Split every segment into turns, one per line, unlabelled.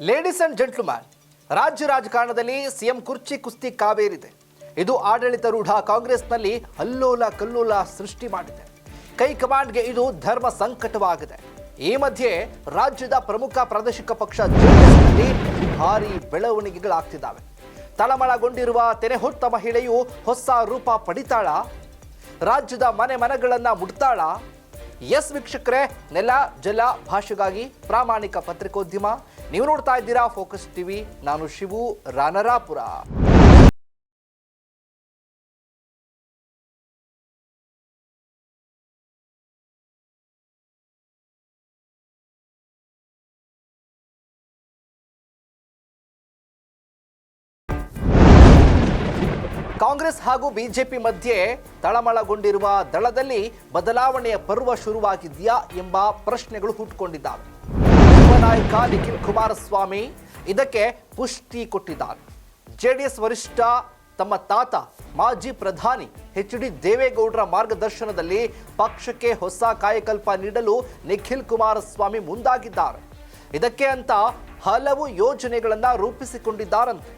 Ladies and gentleman, ರಾಜ್ಯ ರಾಜಕಾರಣದಲ್ಲಿ CM ಕುರ್ಚಿ ಕುಸ್ತಿ ಕಾವೇರಿದೆ. ಇದು ಆಡಳಿತಾರೂಢ ಕಾಂಗ್ರೆಸ್ನಲ್ಲಿ ಅಲ್ಲೋಲ ಕಲ್ಲೋಲ ಸೃಷ್ಟಿ ಮಾಡಿದೆ. ಕೈಕಮಾಂಡ್ಗೆ ಇದು ಧರ್ಮ ಸಂಕಟವಾಗಿದೆ. ಈ ಮಧ್ಯೆ ರಾಜ್ಯದ ಪ್ರಮುಖ ಪ್ರಾದೇಶಿಕ ಪಕ್ಷ ಜೆಡಿಎಸ್ನಲ್ಲಿ ಭಾರೀ ಬೆಳವಣಿಗೆಗಳಾಗ್ತಿದ್ದಾವೆ. ತಳಮಳಗೊಂಡಿರುವ ತೆನೆ ಹೊತ್ತ ಮಹಿಳೆಯು ಹೊಸ ರೂಪ ಪಡಿತಾಳ? ರಾಜ್ಯದ ಮನೆ ಮನಗಳನ್ನ ಮುಟ್ತಾಳ? ಎಸ್ ವೀಕ್ಷಕರೇ, ನೆಲ ಜಲ ಭಾಷೆಗಾಗಿ ಪ್ರಾಮಾಣಿಕ ಪತ್ರಿಕೋದ್ಯಮ. ನೀವು ನೋಡ್ತಾ ಇದ್ದೀರಾ ಫೋಕಸ್ ಟಿವಿ. ನಾನು ಶಿವು ರಾನರಾಪುರ. ಕಾಂಗ್ರೆಸ್ ಹಾಗೂ ಬಿಜೆಪಿ ಮಧ್ಯೆ ತಳಮಳಗೊಂಡಿರುವ ದಳದಲ್ಲಿ ಬದಲಾವಣೆಯ ಪರ್ವ ಶುರುವಾಗಿದೆಯಾ ಎಂಬ ಪ್ರಶ್ನೆಗಳು ಹುಟ್ಟುಕೊಂಡಿದ್ದಾವೆ. ಯುವ ನಾಯಕ ನಿಖಿಲ್ ಕುಮಾರಸ್ವಾಮಿ ಇದಕ್ಕೆ ಪುಷ್ಟಿ ಕೊಟ್ಟಿದ್ದಾರೆ. ಜೆಡಿಎಸ್ ವರಿಷ್ಠ ತಮ್ಮ ತಾತ ಮಾಜಿ ಪ್ರಧಾನಿ ಎಚ್.ಡಿ. ದೇವೇಗೌಡರ ಮಾರ್ಗದರ್ಶನದಲ್ಲಿ ಪಕ್ಷಕ್ಕೆ ಹೊಸ ಕಾಯಕಲ್ಪ ನೀಡಲು ನಿಖಿಲ್ ಕುಮಾರಸ್ವಾಮಿ ಮುಂದಾಗಿದ್ದಾರೆ. ಇದಕ್ಕೆ ಅಂತ ಹಲವು ಯೋಜನೆಗಳನ್ನು ರೂಪಿಸಿಕೊಂಡಿದ್ದಾರಂತೆ.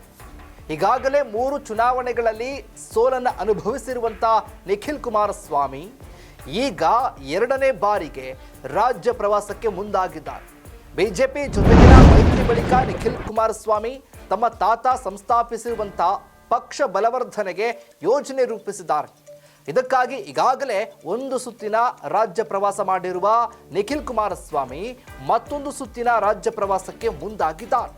ಈಗಾಗಲೇ 3 ಚುನಾವಣೆಗಳಲ್ಲಿ ಸೋಲನ್ನು ಅನುಭವಿಸಿರುವಂಥ ನಿಖಿಲ್ ಕುಮಾರಸ್ವಾಮಿ ಈಗ 2ನೇ ಬಾರಿಗೆ ರಾಜ್ಯ ಪ್ರವಾಸಕ್ಕೆ ಮುಂದಾಗಿದ್ದಾರೆ. ಬಿಜೆಪಿ ಜೊತೆಗಿನ ಮೈತ್ರಿ ಬಳಿಕ ನಿಖಿಲ್ ಕುಮಾರಸ್ವಾಮಿ ತಮ್ಮ ತಾತ ಸಂಸ್ಥಾಪಿಸಿರುವಂಥ ಪಕ್ಷ ಬಲವರ್ಧನೆಗೆ ಯೋಜನೆ ರೂಪಿಸಿದ್ದಾರೆ. ಇದಕ್ಕಾಗಿ ಈಗಾಗಲೇ 1 ಸುತ್ತಿನ ರಾಜ್ಯ ಪ್ರವಾಸ ಮಾಡಿರುವ ನಿಖಿಲ್ ಕುಮಾರಸ್ವಾಮಿ ಮತ್ತೊಂದು ಸುತ್ತಿನ ರಾಜ್ಯ ಪ್ರವಾಸಕ್ಕೆ ಮುಂದಾಗಿದ್ದಾರೆ.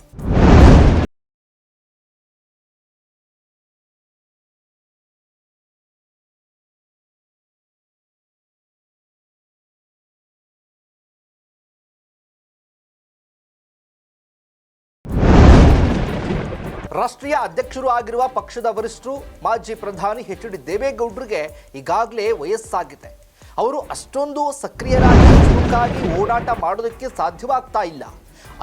ರಾಷ್ಟ್ರೀಯ ಅಧ್ಯಕ್ಷರು ಆಗಿರುವ ಪಕ್ಷದ ವರಿಷ್ಠರು ಮಾಜಿ ಪ್ರಧಾನಿ ಎಚ್.ಡಿ. ದೇವೇಗೌಡರಿಗೆ ಈಗಾಗಲೇ ವಯಸ್ಸಾಗಿದೆ. ಅವರು ಅಷ್ಟೊಂದು ಸಕ್ರಿಯರಾಗಿ ಚುರುಕಾಗಿ ಓಡಾಟ ಮಾಡೋದಕ್ಕೆ ಸಾಧ್ಯವಾಗ್ತಾ ಇಲ್ಲ.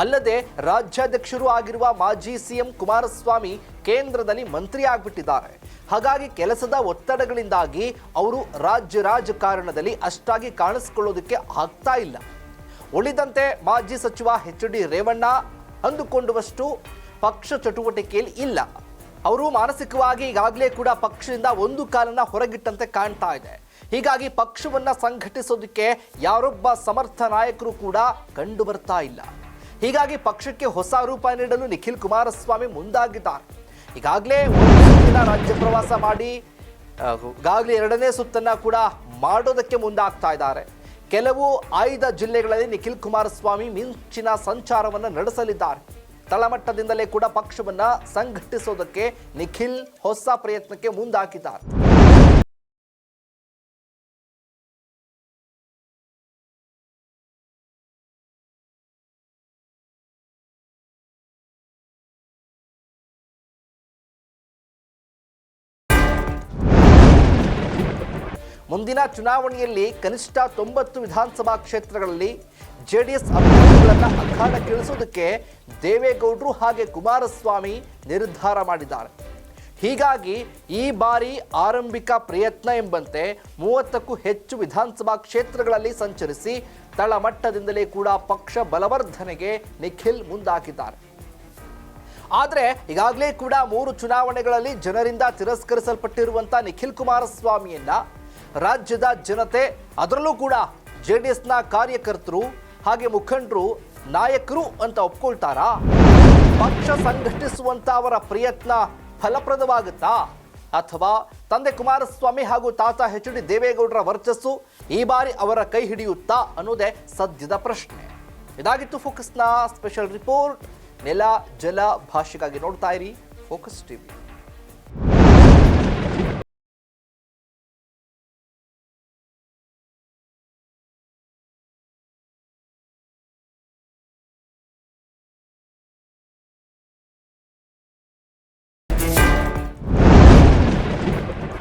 ಅಲ್ಲದೆ ರಾಜ್ಯಾಧ್ಯಕ್ಷರು ಆಗಿರುವ ಮಾಜಿ ಸಿಎಂ ಕುಮಾರಸ್ವಾಮಿ ಕೇಂದ್ರದಲ್ಲಿ ಮಂತ್ರಿ ಆಗಿಬಿಟ್ಟಿದ್ದಾರೆ. ಹಾಗಾಗಿ ಕೆಲಸದ ಒತ್ತಡಗಳಿಂದಾಗಿ ಅವರು ರಾಜ್ಯ ರಾಜಕಾರಣದಲ್ಲಿ ಅಷ್ಟಾಗಿ ಕಾಣಿಸಿಕೊಳ್ಳೋದಕ್ಕೆ ಆಗ್ತಾ ಇಲ್ಲ. ಉಳಿದಂತೆ ಮಾಜಿ ಸಚಿವ ಎಚ್.ಡಿ. ರೇವಣ್ಣ ಅಂದುಕೊಂಡವಷ್ಟು ಪಕ್ಷ ಚಟುವಟಿಕೆಯಲ್ಲಿ ಇಲ್ಲ. ಅವರು ಮಾನಸಿಕವಾಗಿ ಈಗಾಗಲೇ ಕೂಡ ಪಕ್ಷದಿಂದ ಒಂದು ಕಾಲನ್ನ ಹೊರಗಿಟ್ಟಂತೆ ಕಾಣ್ತಾ ಇದೆ. ಹೀಗಾಗಿ ಪಕ್ಷವನ್ನ ಸಂಘಟಿಸೋದಕ್ಕೆ ಯಾರೊಬ್ಬ ಸಮರ್ಥ ನಾಯಕರು ಕೂಡ ಕಂಡು ಬರ್ತಾ ಇಲ್ಲ. ಹೀಗಾಗಿ ಪಕ್ಷಕ್ಕೆ ಹೊಸ ರೂಪ ನೀಡಲು ನಿಖಿಲ್ ಕುಮಾರಸ್ವಾಮಿ ಮುಂದಾಗಿದ್ದಾರೆ. ಈಗಾಗಲೇ 1 ಸುತ್ತಿನ ರಾಜ್ಯ ಪ್ರವಾಸ ಮಾಡಿ ಈಗಾಗಲೇ 2ನೇ ಸುತ್ತನ್ನ ಕೂಡ ಮಾಡೋದಕ್ಕೆ ಮುಂದಾಗ್ತಾ ಇದ್ದಾರೆ. ಕೆಲವು ಆಯ್ದ ಜಿಲ್ಲೆಗಳಲ್ಲಿ ನಿಖಿಲ್ ಕುಮಾರಸ್ವಾಮಿ ಮಿಂಚಿನ ಸಂಚಾರವನ್ನು ನಡೆಸಲಿದ್ದಾರೆ. ತಳಮಟ್ಟದಿಂದಲೇ ಕೂಡ ಪಕ್ಷವನ್ನ ಸಂಘಟಿಸೋದಕ್ಕೆ ನಿಖಿಲ್ ಹೊಸ ಪ್ರಯತ್ನಕ್ಕೆ ಮುಂದಾಗಿದ್ದಾರೆ. ಮುಂದಿನ ಚುನಾವಣೆಯಲ್ಲಿ ಕನಿಷ್ಠ 90 ವಿಧಾನಸಭಾ ಕ್ಷೇತ್ರಗಳಲ್ಲಿ ಜೆಡಿಎಸ್ ಅಭ್ಯರ್ಥಿಗಳನ್ನು ಅಖಾಡಕ್ಕಿಳಿಸೋದಕ್ಕೆ ದೇವೇಗೌಡರು ಹಾಗೆ ಕುಮಾರಸ್ವಾಮಿ ನಿರ್ಧಾರ ಮಾಡಿದ್ದಾರೆ. ಹೀಗಾಗಿ ಈ ಬಾರಿ ಆರಂಭಿಕ ಪ್ರಯತ್ನ ಎಂಬಂತೆ 30ಕ್ಕೂ ಹೆಚ್ಚು ವಿಧಾನಸಭಾ ಕ್ಷೇತ್ರಗಳಲ್ಲಿ ಸಂಚರಿಸಿ ತಳಮಟ್ಟದಿಂದಲೇ ಕೂಡ ಪಕ್ಷ ಬಲವರ್ಧನೆಗೆ ನಿಖಿಲ್ ಮುಂದಾಗಿದ್ದಾರೆ. ಆದರೆ ಈಗಾಗಲೇ ಕೂಡ 3 ಚುನಾವಣೆಗಳಲ್ಲಿ ಜನರಿಂದ ತಿರಸ್ಕರಿಸಲ್ಪಟ್ಟಿರುವಂಥ ನಿಖಿಲ್ ಕುಮಾರಸ್ವಾಮಿಯನ್ನ ರಾಜ್ಯದ ಜನತೆ, ಅದರಲ್ಲೂ ಕೂಡ ಜೆಡಿಎಸ್ನ ಕಾರ್ಯಕರ್ತರು ಹಾಗೆ ಮುಖಂಡರು, ನಾಯಕರು ಅಂತ ಒಪ್ಕೊಳ್ತಾರಾ? ಪಕ್ಷ ಸಂಘಟಿಸುವಂತ ಅವರ ಪ್ರಯತ್ನ ಫಲಪ್ರದವಾಗುತ್ತಾ? ಅಥವಾ ತಂದೆ ಕುಮಾರಸ್ವಾಮಿ ಹಾಗೂ ತಾತ ಎಚ್.ಡಿ. ದೇವೇಗೌಡರ ವರ್ಚಸ್ಸು ಈ ಬಾರಿ ಅವರ ಕೈ ಹಿಡಿಯುತ್ತಾ ಅನ್ನೋದೇ ಸದ್ಯದ ಪ್ರಶ್ನೆ. ಇದಾಗಿತ್ತು ಫೋಕಸ್ನ ಸ್ಪೆಷಲ್ ರಿಪೋರ್ಟ್. ನೆಲ ಜಲ ಭಾಷೆಗಾಗಿ ನೋಡ್ತಾ ಇರಿ ಫೋಕಸ್ ಟಿವಿ.